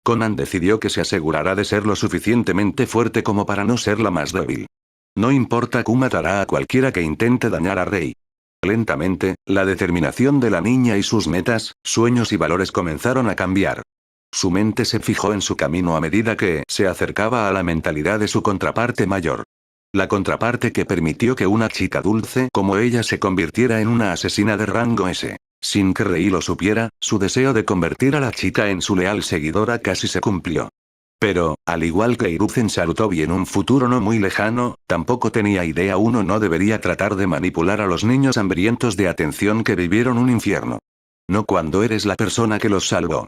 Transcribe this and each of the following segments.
Conan decidió que se asegurará de ser lo suficientemente fuerte como para no ser la más débil. No importa que matará a cualquiera que intente dañar a Rei. Lentamente, la determinación de la niña y sus metas, sueños y valores comenzaron a cambiar. Su mente se fijó en su camino a medida que se acercaba a la mentalidad de su contraparte mayor. La contraparte que permitió que una chica dulce como ella se convirtiera en una asesina de rango S. Sin que Rei lo supiera, su deseo de convertir a la chica en su leal seguidora casi se cumplió. Pero, al igual que Hiruzen Sarutobi en un futuro no muy lejano, tampoco tenía idea. Uno no debería tratar de manipular a los niños hambrientos de atención que vivieron un infierno. No cuando eres la persona que los salvó.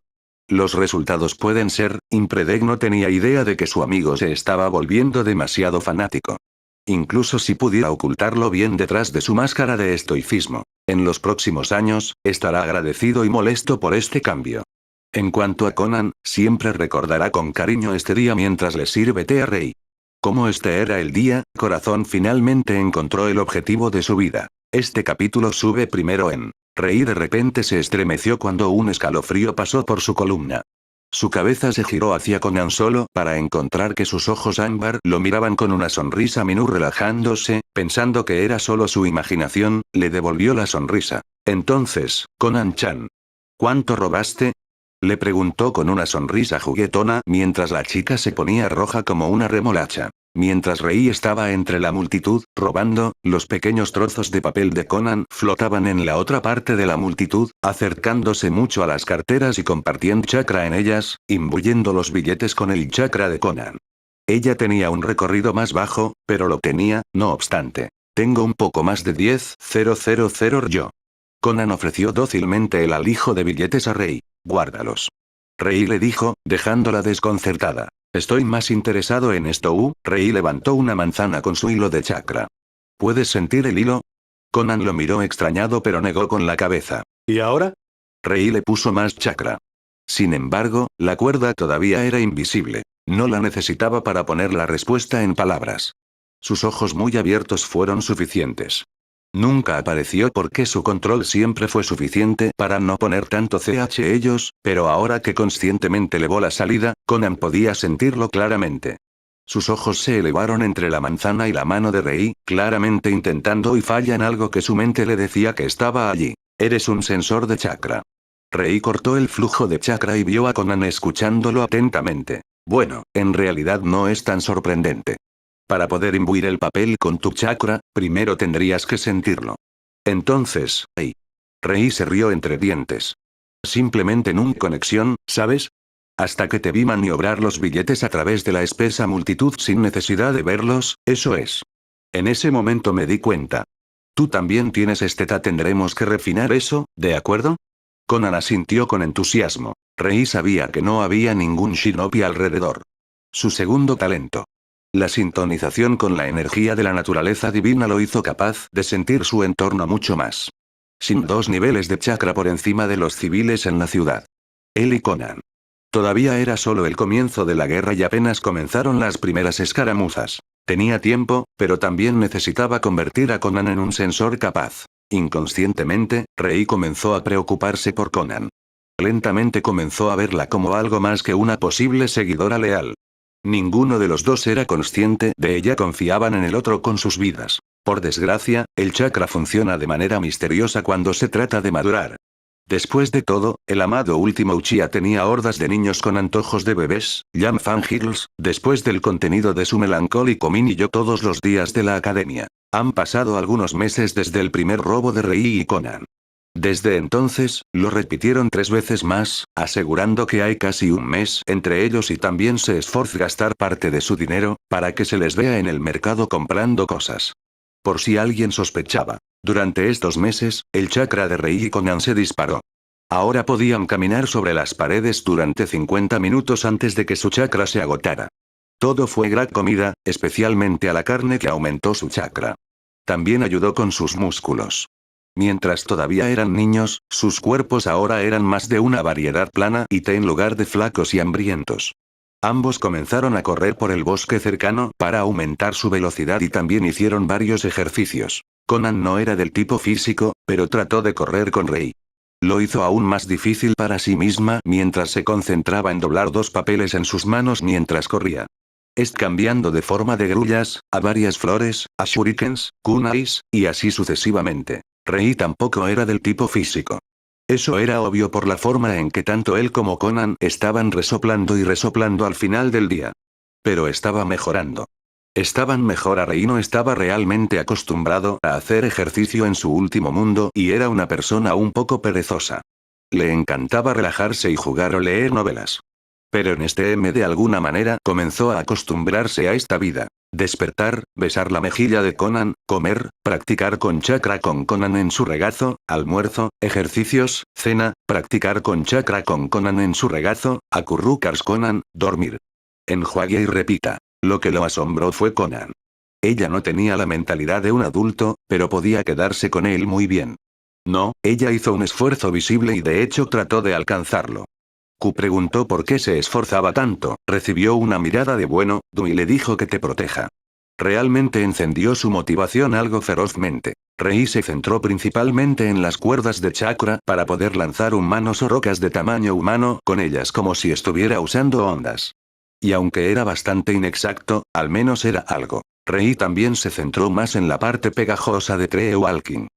Los resultados pueden ser, Impredeg no tenía idea de que su amigo se estaba volviendo demasiado fanático. Incluso si pudiera ocultarlo bien detrás de su máscara de estoicismo, en los próximos años, estará agradecido y molesto por este cambio. En cuanto a Conan, siempre recordará con cariño este día mientras le sirve té a Rei. Como este era el día, Corazón finalmente encontró el objetivo de su vida. Este capítulo sube primero en. Rei de repente se estremeció cuando un escalofrío pasó por su columna. Su cabeza se giró hacia Conan solo para encontrar que sus ojos ámbar lo miraban con una sonrisa Minu relajándose, pensando que era solo su imaginación, le devolvió la sonrisa. Entonces, Conan-chan. ¿Cuánto robaste? Le preguntó con una sonrisa juguetona mientras la chica se ponía roja como una remolacha. Mientras Rei estaba entre la multitud, robando, los pequeños trozos de papel de Conan flotaban en la otra parte de la multitud, acercándose mucho a las carteras y compartiendo chakra en ellas, imbuyendo los billetes con el chakra de Conan. Ella tenía un recorrido más bajo, pero lo tenía, no obstante. Tengo un poco más de 10.000 yo. Conan ofreció dócilmente el alijo de billetes a Rei. Guárdalos. Rei le dijo, dejándola desconcertada. Estoy más interesado en esto. Rei levantó una manzana con su hilo de chakra. ¿Puedes sentir el hilo? Conan lo miró extrañado pero negó con la cabeza. ¿Y ahora? Rei le puso más chakra. Sin embargo, la cuerda todavía era invisible. No la necesitaba para poner la respuesta en palabras. Sus ojos muy abiertos fueron suficientes. Nunca apareció porque su control siempre fue suficiente para no poner tanto CH ellos, pero ahora que conscientemente elevó la salida, Conan podía sentirlo claramente. Sus ojos se elevaron entre la manzana y la mano de Rei, claramente intentando y falla en algo que su mente le decía que estaba allí. Eres un sensor de chakra. Rei cortó el flujo de chakra y vio a Conan escuchándolo atentamente. Bueno, en realidad no es tan sorprendente. Para poder imbuir el papel con tu chakra, primero tendrías que sentirlo. Entonces, Rei se rió entre dientes. Simplemente nunca conexión, ¿sabes? Hasta que te vi maniobrar los billetes a través de la espesa multitud sin necesidad de verlos, eso es. En ese momento me di cuenta. Tú también tienes tendremos que refinar eso, ¿de acuerdo? Conan asintió con entusiasmo. Rei sabía que no había ningún shinobi alrededor. Su segundo talento. La sintonización con la energía de la naturaleza divina lo hizo capaz de sentir su entorno mucho más. Sin 2 niveles de chakra por encima de los civiles en la ciudad. Él y Conan. Todavía era solo el comienzo de la guerra y apenas comenzaron las primeras escaramuzas. Tenía tiempo, pero también necesitaba convertir a Conan en un sensor capaz. Inconscientemente, Rei comenzó a preocuparse por Conan. Lentamente comenzó a verla como algo más que una posible seguidora leal. Ninguno de los dos era consciente de ella, confiaban en el otro con sus vidas. Por desgracia, el chakra funciona de manera misteriosa cuando se trata de madurar. Después de todo, el amado último Uchiha tenía hordas de niños con antojos de bebés, Jam Fan Hills, después del contenido de su melancólico mini yo todos los días de la academia. Han pasado algunos meses desde el primer robo de Rei y Conan. Desde entonces, lo repitieron 3 veces más, asegurando que hay casi un mes entre ellos y también se esforza gastar parte de su dinero, para que se les vea en el mercado comprando cosas. Por si alguien sospechaba. Durante estos meses, el chakra de Rei y Conan se disparó. Ahora podían caminar sobre las paredes durante 50 minutos antes de que su chakra se agotara. Todo fue gran comida, especialmente a la carne que aumentó su chakra. También ayudó con sus músculos. Mientras todavía eran niños, sus cuerpos ahora eran más de una variedad plana y en lugar de flacos y hambrientos. Ambos comenzaron a correr por el bosque cercano para aumentar su velocidad y también hicieron varios ejercicios. Conan no era del tipo físico, pero trató de correr con Rei. Lo hizo aún más difícil para sí misma mientras se concentraba en doblar dos papeles en sus manos mientras corría. Cambiando de forma de grullas, a varias flores, a shurikens, kunais, y así sucesivamente. Rei tampoco era del tipo físico. Eso era obvio por la forma en que tanto él como Conan estaban resoplando y resoplando al final del día. Pero estaba mejorando. Estaban mejor. A Rei no estaba realmente acostumbrado a hacer ejercicio en su último mundo y era una persona un poco perezosa. Le encantaba relajarse y jugar o leer novelas. Pero en este de alguna manera comenzó a acostumbrarse a esta vida. Despertar, besar la mejilla de Conan, comer, practicar con chakra con Conan en su regazo, almuerzo, ejercicios, cena, practicar con chakra con Conan en su regazo, acurrucars Conan, dormir. Enjuague y repita. Lo que lo asombró fue Conan. Ella no tenía la mentalidad de un adulto, pero podía quedarse con él muy bien. No, ella hizo un esfuerzo visible y de hecho trató de alcanzarlo. Q preguntó por qué se esforzaba tanto, recibió una mirada de bueno, y le dijo que te proteja. Realmente encendió su motivación algo ferozmente. Rei se centró principalmente en las cuerdas de chakra para poder lanzar humanos o rocas de tamaño humano con ellas como si estuviera usando ondas. Y aunque era bastante inexacto, al menos era algo. Rei también se centró más en la parte pegajosa de Tree Walking.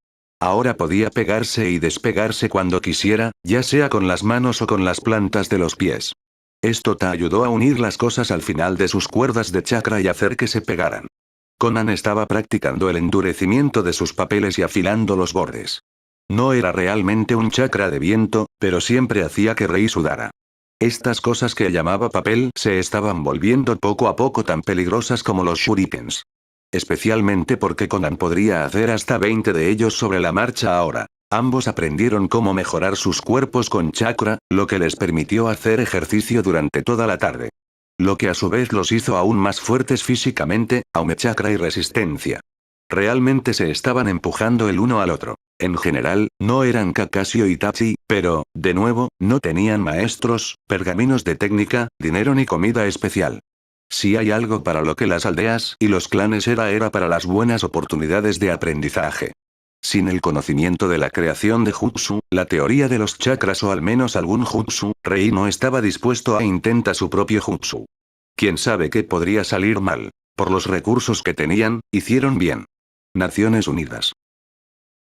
Ahora podía pegarse y despegarse cuando quisiera, ya sea con las manos o con las plantas de los pies. Esto te ayudó a unir las cosas al final de sus cuerdas de chakra y hacer que se pegaran. Conan estaba practicando el endurecimiento de sus papeles y afilando los bordes. No era realmente un chakra de viento, pero siempre hacía que Rei sudara. Estas cosas que llamaba papel se estaban volviendo poco a poco tan peligrosas como los shurikens. Especialmente porque Conan podría hacer hasta 20 de ellos sobre la marcha ahora. Ambos aprendieron cómo mejorar sus cuerpos con chakra, lo que les permitió hacer ejercicio durante toda la tarde. Lo que a su vez los hizo aún más fuertes físicamente, aume chakra y resistencia. Realmente se estaban empujando el uno al otro. En general, no eran Kakashi o Itachi, pero, de nuevo, no tenían maestros, pergaminos de técnica, dinero ni comida especial. Si hay algo para lo que las aldeas y los clanes era para las buenas oportunidades de aprendizaje. Sin el conocimiento de la creación de jutsu, la teoría de los chakras o al menos algún jutsu, Rei no estaba dispuesto a intentar su propio jutsu. ¿Quién sabe qué podría salir mal? Por los recursos que tenían, hicieron bien. Naciones Unidas.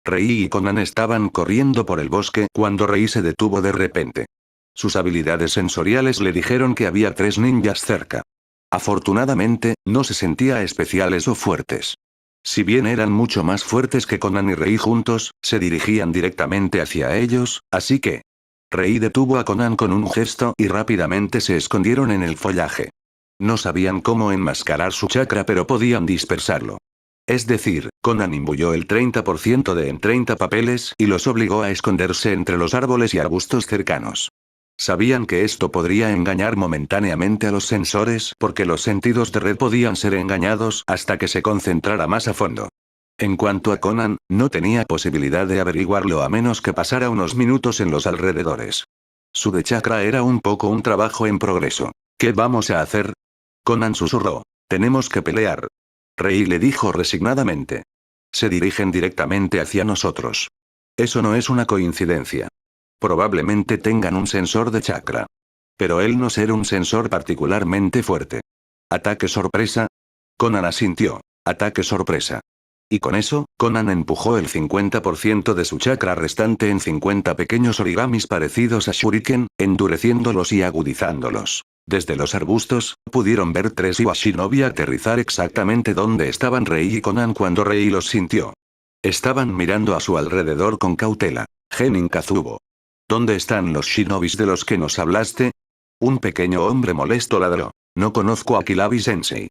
Rei y Conan estaban corriendo por el bosque cuando Rei se detuvo de repente. Sus habilidades sensoriales le dijeron que había 3 ninjas cerca. Afortunadamente, no se sentía especiales o fuertes. Si bien eran mucho más fuertes que Conan y Rei juntos, se dirigían directamente hacia ellos, así que... Rei detuvo a Conan con un gesto y rápidamente se escondieron en el follaje. No sabían cómo enmascarar su chakra pero podían dispersarlo. Es decir, Conan imbuyó el 30% en 30 papeles y los obligó a esconderse entre los árboles y arbustos cercanos. Sabían que esto podría engañar momentáneamente a los sensores porque los sentidos de Red podían ser engañados hasta que se concentrara más a fondo. En cuanto a Conan, no tenía posibilidad de averiguarlo a menos que pasara unos minutos en los alrededores. Su de chakra era un poco un trabajo en progreso. ¿Qué vamos a hacer? Conan susurró. Tenemos que pelear. Rei le dijo resignadamente. Se dirigen directamente hacia nosotros. Eso no es una coincidencia. Probablemente tengan un sensor de chakra. Pero él no será un sensor particularmente fuerte. ¿Ataque sorpresa? Conan asintió. Ataque sorpresa. Y con eso, Conan empujó el 50% de su chakra restante en 50 pequeños origamis parecidos a shuriken, endureciéndolos y agudizándolos. Desde los arbustos, pudieron ver 3 Iwa Shinobi aterrizar exactamente donde estaban Rei y Conan cuando Rei los sintió. Estaban mirando a su alrededor con cautela. Genin Kazubo. ¿Dónde están los shinobis de los que nos hablaste? Un pequeño hombre molesto ladró. No conozco a Kilabi-sensei.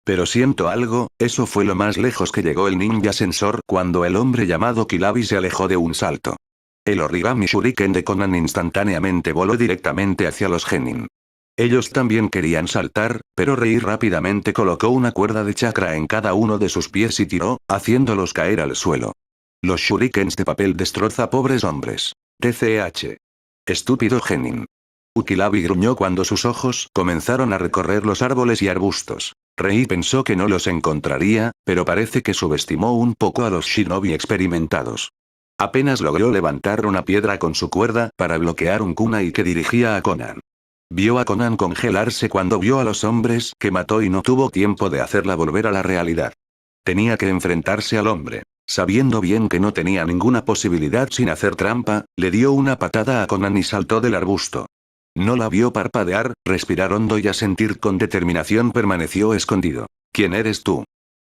Pero siento algo, eso fue lo más lejos que llegó el ninja sensor cuando el hombre llamado Kilabi se alejó de un salto. El origami shuriken de Conan instantáneamente voló directamente hacia los genin. Ellos también querían saltar, pero Rei rápidamente colocó una cuerda de chakra en cada uno de sus pies y tiró, haciéndolos caer al suelo. Los shurikens de papel destroza pobres hombres. TCH. Estúpido genin. Ukilabi gruñó cuando sus ojos comenzaron a recorrer los árboles y arbustos. Rei pensó que no los encontraría, pero parece que subestimó un poco a los shinobi experimentados. Apenas logró levantar una piedra con su cuerda para bloquear un kunai que dirigía a Conan. Vio a Conan congelarse cuando vio a los hombres que mató y no tuvo tiempo de hacerla volver a la realidad. Tenía que enfrentarse al hombre. Sabiendo bien que no tenía ninguna posibilidad sin hacer trampa, le dio una patada a Conan y saltó del arbusto. No la vio parpadear, respirar hondo y asentir con determinación permaneció escondido. ¿Quién eres tú?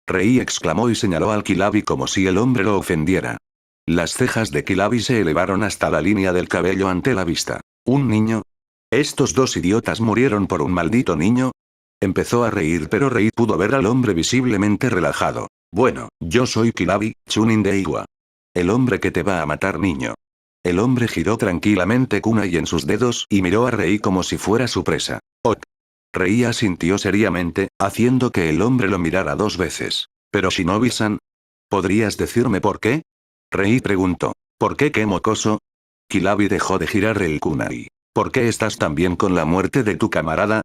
Rei exclamó y señaló al Kilabi como si el hombre lo ofendiera. Las cejas de Kilabi se elevaron hasta la línea del cabello ante la vista. ¿Un niño? ¿Estos dos idiotas murieron por un maldito niño? Empezó a reír, pero Rei pudo ver al hombre visiblemente relajado. Bueno, yo soy Kilabi, Chunin de Iwa. El hombre que te va a matar, niño. El hombre giró tranquilamente kunai en sus dedos y miró a Rei como si fuera su presa. Ok. Rei asintió seriamente, haciendo que el hombre lo mirara 2 veces. Pero Shinobi-san, ¿podrías decirme por qué? Rei preguntó. ¿Por qué qué mocoso? Kilabi dejó de girar el kunai. ¿Por qué estás tan bien con la muerte de tu camarada?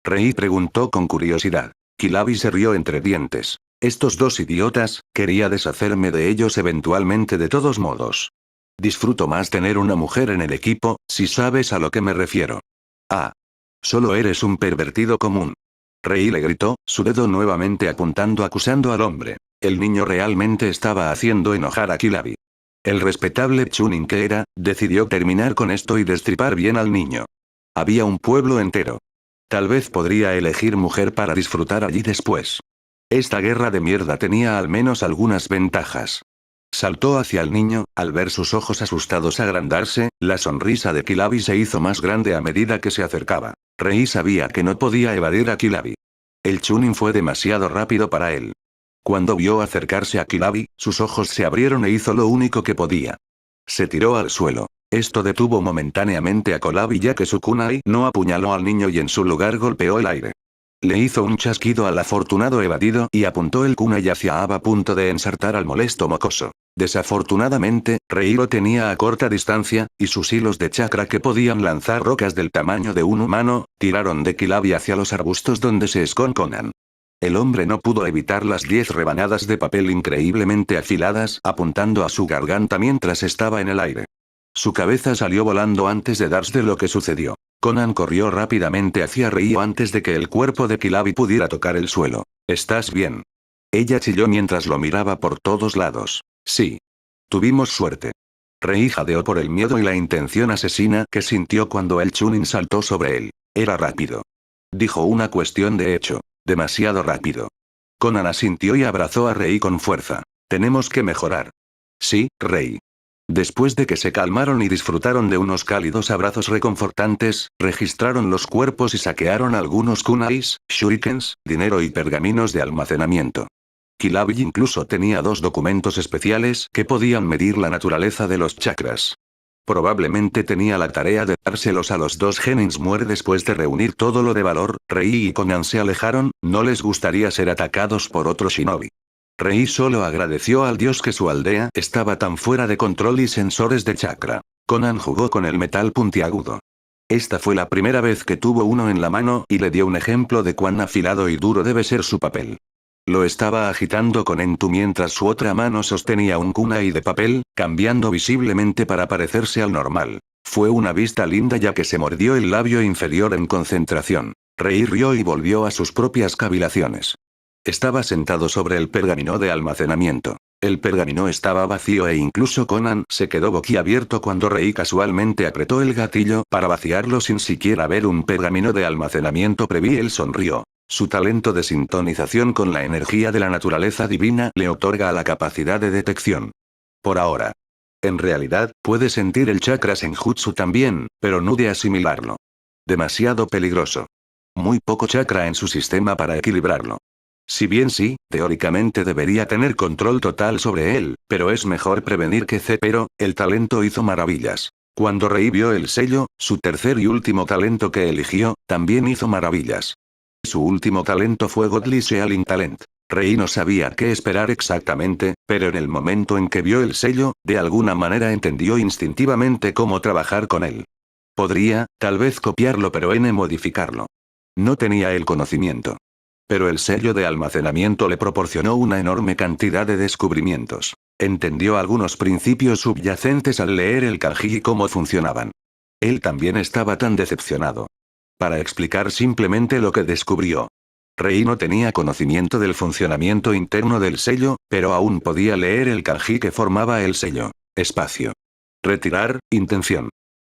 Rei preguntó con curiosidad. Kilabi se rió entre dientes. Estos dos idiotas, quería deshacerme de ellos eventualmente de todos modos. Disfruto más tener una mujer en el equipo, si sabes a lo que me refiero. Ah. Solo eres un pervertido común. Rei le gritó, su dedo nuevamente apuntando acusando al hombre. El niño realmente estaba haciendo enojar a Kilabi. El respetable Chunin que era, decidió terminar con esto y destripar bien al niño. Había un pueblo entero. Tal vez podría elegir mujer para disfrutar allí después. Esta guerra de mierda tenía al menos algunas ventajas. Saltó hacia el niño, al ver sus ojos asustados agrandarse, la sonrisa de Kilabi se hizo más grande a medida que se acercaba. Rei sabía que no podía evadir a Kilabi. El Chunin fue demasiado rápido para él. Cuando vio acercarse a Kilabi, sus ojos se abrieron e hizo lo único que podía. Se tiró al suelo. Esto detuvo momentáneamente a Kilabi ya que su kunai no apuñaló al niño y en su lugar golpeó el aire. Le hizo un chasquido al afortunado evadido y apuntó el kunai hacia Aba a punto de ensartar al molesto mocoso. Desafortunadamente, Rei lo tenía a corta distancia, y sus hilos de chakra que podían lanzar rocas del tamaño de un humano, tiraron de Kilabi hacia los arbustos donde se esconde Conan. El hombre no pudo evitar las 10 rebanadas de papel increíblemente afiladas apuntando a su garganta mientras estaba en el aire. Su cabeza salió volando antes de darse lo que sucedió. Conan corrió rápidamente hacia Rei antes de que el cuerpo de Kilabi pudiera tocar el suelo. ¿Estás bien? Ella chilló mientras lo miraba por todos lados. Sí. Tuvimos suerte. Rei jadeó por el miedo y la intención asesina que sintió cuando el Chunin saltó sobre él. Era rápido. Dijo una cuestión de hecho. Demasiado rápido. Conan asintió y abrazó a Rei con fuerza. Tenemos que mejorar. Sí, Rei. Después de que se calmaron y disfrutaron de unos cálidos abrazos reconfortantes, registraron los cuerpos y saquearon algunos kunais, shurikens, dinero y pergaminos de almacenamiento. Kilabi incluso tenía 2 documentos especiales que podían medir la naturaleza de los chakras. Probablemente tenía la tarea de dárselos a los 2 genins muere después de reunir todo lo de valor. Rei y Conan se alejaron, no les gustaría ser atacados por otro shinobi. Rei solo agradeció al dios que su aldea estaba tan fuera de control y sensores de chakra. Conan jugó con el metal puntiagudo. Esta fue la primera vez que tuvo uno en la mano y le dio un ejemplo de cuán afilado y duro debe ser su papel. Lo estaba agitando con entu mientras su otra mano sostenía un kunai de papel, cambiando visiblemente para parecerse al normal. Fue una vista linda ya que se mordió el labio inferior en concentración. Rei rió y volvió a sus propias cavilaciones. Estaba sentado sobre el pergamino de almacenamiento. El pergamino estaba vacío e incluso Conan se quedó boquiabierto cuando Rei casualmente apretó el gatillo para vaciarlo sin siquiera ver un pergamino de almacenamiento previo. Él sonrió. Su talento de sintonización con la energía de la naturaleza divina le otorga la capacidad de detección. Por ahora. En realidad, puede sentir el chakra senjutsu también, pero no de asimilarlo. Demasiado peligroso. Muy poco chakra en su sistema para equilibrarlo. Si bien sí, teóricamente debería tener control total sobre él, pero es mejor prevenir que pero, el talento hizo maravillas. Cuando Rei vio el sello, su tercer y último talento que eligió, también hizo maravillas. Su último talento fue Godly Sealing Talent. Rei no sabía qué esperar exactamente, pero en el momento en que vio el sello, de alguna manera entendió instintivamente cómo trabajar con él. Podría, tal vez copiarlo pero modificarlo. No tenía el conocimiento. Pero el sello de almacenamiento le proporcionó una enorme cantidad de descubrimientos. Entendió algunos principios subyacentes al leer el kanji y cómo funcionaban. Él también estaba tan decepcionado. Para explicar simplemente lo que descubrió. Rei no tenía conocimiento del funcionamiento interno del sello, pero aún podía leer el kanji que formaba el sello. Espacio. Retirar, intención.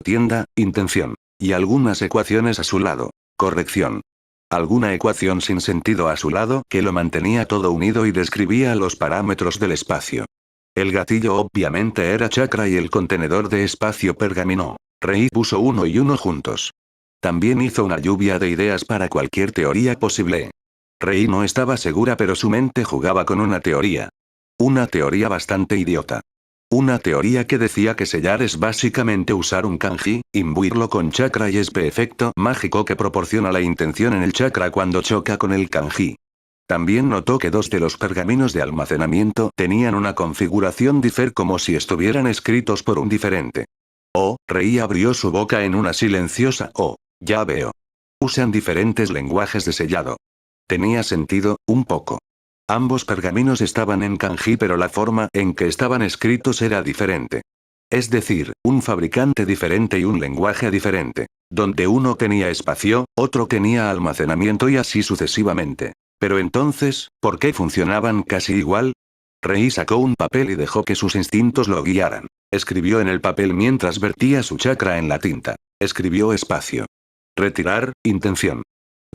Tienda, intención. Y algunas ecuaciones a su lado. Corrección. Alguna ecuación sin sentido a su lado que lo mantenía todo unido y describía los parámetros del espacio. El gatillo obviamente era chakra y el contenedor de espacio pergamino. Rei puso uno y uno juntos. También hizo una lluvia de ideas para cualquier teoría posible. Rei no estaba segura, pero su mente jugaba con una teoría. Una teoría bastante idiota. Una teoría que decía que sellar es básicamente usar un kanji, imbuirlo con chakra y ese efecto mágico que proporciona la intención en el chakra cuando choca con el kanji. También notó que dos de los pergaminos de almacenamiento tenían una configuración diferente, como si estuvieran escritos por un diferente. Rei abrió su boca en una silenciosa ya veo. Usan diferentes lenguajes de sellado. Tenía sentido, un poco. Ambos pergaminos estaban en kanji, pero la forma en que estaban escritos era diferente. Es decir, un fabricante diferente y un lenguaje diferente. Donde uno tenía espacio, otro tenía almacenamiento y así sucesivamente. Pero entonces, ¿por qué funcionaban casi igual? Rei sacó un papel y dejó que sus instintos lo guiaran. Escribió en el papel mientras vertía su chakra en la tinta. Escribió espacio. Retirar, intención.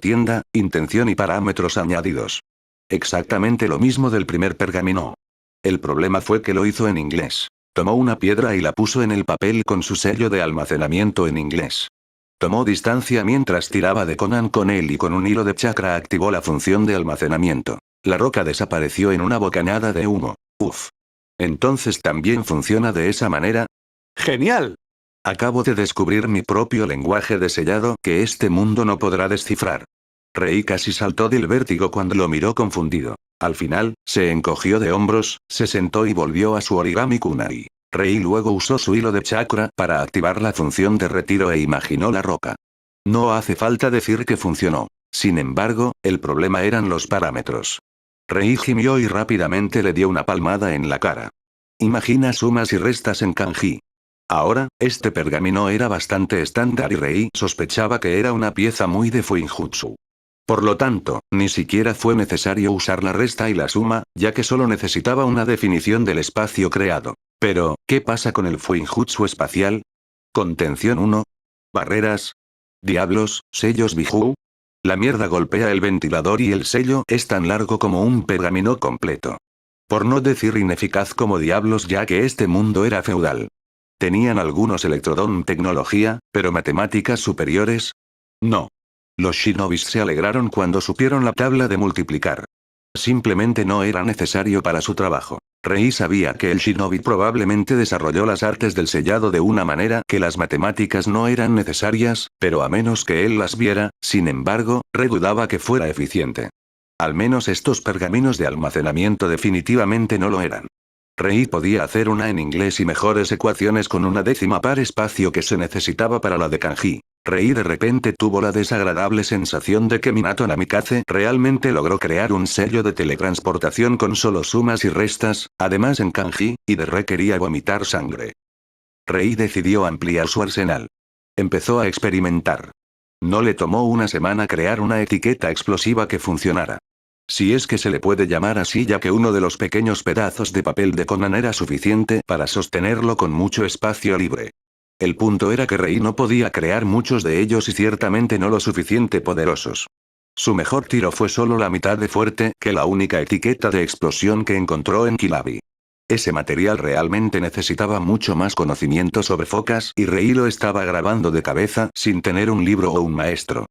Tienda, intención y parámetros añadidos. Exactamente lo mismo del primer pergamino. El problema fue que lo hizo en inglés. Tomó una piedra y la puso en el papel con su sello de almacenamiento en inglés. Tomó distancia mientras tiraba de Conan con él y con un hilo de chakra activó la función de almacenamiento. La roca desapareció en una bocanada de humo. Uf. ¿Entonces también funciona de esa manera? ¡Genial! Acabo de descubrir mi propio lenguaje de sellado que este mundo no podrá descifrar. Rei casi saltó del vértigo cuando lo miró confundido. Al final, se encogió de hombros, se sentó y volvió a su origami kunai. Rei luego usó su hilo de chakra para activar la función de retiro e imaginó la roca. No hace falta decir que funcionó. Sin embargo, el problema eran los parámetros. Rei gimió y rápidamente le dio una palmada en la cara. Imagina sumas y restas en kanji. Ahora, este pergamino era bastante estándar y Rei sospechaba que era una pieza muy de Fuinjutsu. Por lo tanto, ni siquiera fue necesario usar la resta y la suma, ya que solo necesitaba una definición del espacio creado. Pero, ¿qué pasa con el Fuinjutsu espacial? Contención 1. Barreras. Diablos, sellos Biju. La mierda golpea el ventilador y el sello es tan largo como un pergamino completo. Por no decir ineficaz como diablos, ya que este mundo era feudal. ¿Tenían algunos Electrodon tecnología, pero matemáticas superiores? No. Los shinobis se alegraron cuando supieron la tabla de multiplicar. Simplemente no era necesario para su trabajo. Rei sabía que el shinobi probablemente desarrolló las artes del sellado de una manera que las matemáticas no eran necesarias, pero a menos que él las viera, sin embargo, Rei dudaba que fuera eficiente. Al menos estos pergaminos de almacenamiento definitivamente no lo eran. Rei podía hacer una en inglés y mejores ecuaciones con una décima par espacio que se necesitaba para la de kanji. Rei de repente tuvo la desagradable sensación de que Minato Namikaze realmente logró crear un sello de teletransportación con solo sumas y restas, además en kanji, y de re quería vomitar sangre. Rei decidió ampliar su arsenal. Empezó a experimentar. No le tomó una semana crear una etiqueta explosiva que funcionara. Si es que se le puede llamar así, ya que uno de los pequeños pedazos de papel de Conan era suficiente para sostenerlo con mucho espacio libre. El punto era que Rei no podía crear muchos de ellos y ciertamente no lo suficiente poderosos. Su mejor tiro fue solo la mitad de fuerte que la única etiqueta de explosión que encontró en Kilabi. Ese material realmente necesitaba mucho más conocimiento sobre focas y Rei lo estaba grabando de cabeza sin tener un libro o un maestro.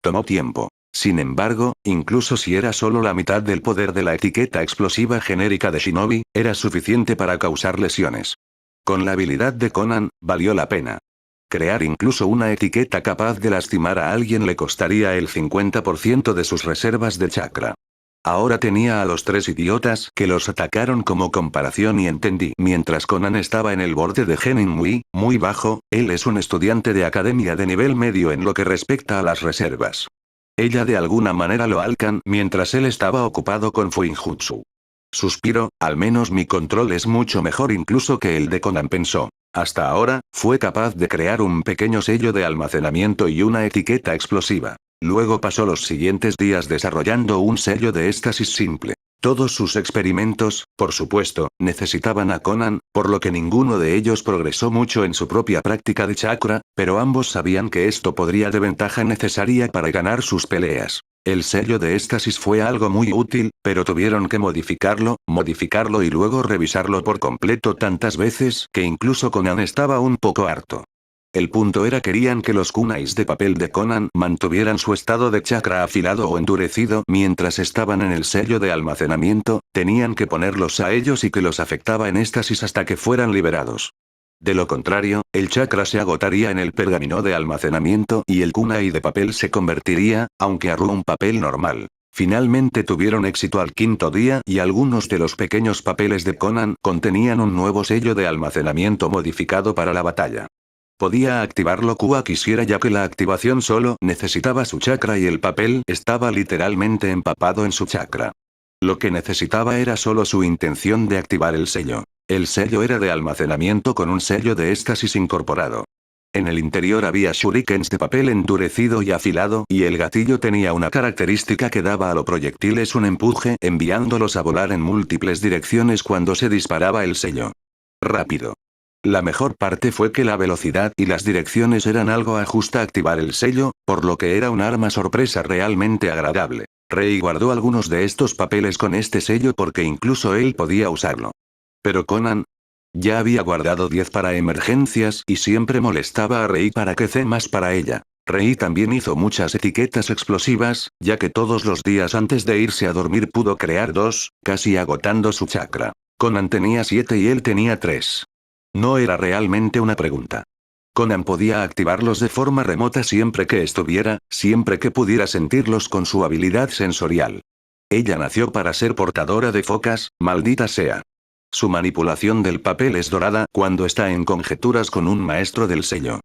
Tomó tiempo. Sin embargo, incluso si era solo la mitad del poder de la etiqueta explosiva genérica de Shinobi, era suficiente para causar lesiones. Con la habilidad de Conan, valió la pena. Crear incluso una etiqueta capaz de lastimar a alguien le costaría el 50% de sus reservas de chakra. Ahora tenía a los tres idiotas que los atacaron como comparación y entendí. Mientras Conan estaba en el borde de Genin muy bajo, él es un estudiante de academia de nivel medio en lo que respecta a las reservas. Ella de alguna manera lo alcanzó mientras él estaba ocupado con Fuinjutsu. Suspiro, al menos mi control es mucho mejor incluso que el de Conan, pensó. Hasta ahora, fue capaz de crear un pequeño sello de almacenamiento y una etiqueta explosiva. Luego pasó los siguientes días desarrollando un sello de éxtasis simple. Todos sus experimentos, por supuesto, necesitaban a Conan, por lo que ninguno de ellos progresó mucho en su propia práctica de chakra, pero ambos sabían que esto podría de ventaja necesaria para ganar sus peleas. El sello de éxtasis fue algo muy útil, pero tuvieron que modificarlo y luego revisarlo por completo tantas veces que incluso Conan estaba un poco harto. El punto era querían que los kunais de papel de Conan mantuvieran su estado de chakra afilado o endurecido mientras estaban en el sello de almacenamiento, tenían que ponerlos a ellos y que los afectaba en éxtasis hasta que fueran liberados. De lo contrario, el chakra se agotaría en el pergamino de almacenamiento y el kunai de papel se convertiría, aunque a un papel normal. Finalmente tuvieron éxito al quinto día y algunos de los pequeños papeles de Conan contenían un nuevo sello de almacenamiento modificado para la batalla. Podía activarlo como quisiera ya que la activación solo necesitaba su chakra y el papel estaba literalmente empapado en su chakra. Lo que necesitaba era solo su intención de activar el sello. El sello era de almacenamiento con un sello de éxtasis incorporado. En el interior había shurikens de papel endurecido y afilado y el gatillo tenía una característica que daba a los proyectiles un empuje enviándolos a volar en múltiples direcciones cuando se disparaba el sello. Rápido. La mejor parte fue que la velocidad y las direcciones eran algo ajusta a activar el sello, por lo que era un arma sorpresa realmente agradable. Rei guardó algunos de estos papeles con este sello porque incluso él podía usarlo. Pero Conan ya había guardado 10 para emergencias y siempre molestaba a Rei para que C más para ella. Rei también hizo muchas etiquetas explosivas, ya que todos los días antes de irse a dormir pudo crear 2, casi agotando su chakra. Conan tenía 7 y él tenía 3. No era realmente una pregunta. Conan podía activarlos de forma remota siempre que pudiera sentirlos con su habilidad sensorial. Ella nació para ser portadora de focas, maldita sea. Su manipulación del papel es dorada cuando está en conjeturas con un maestro del sello.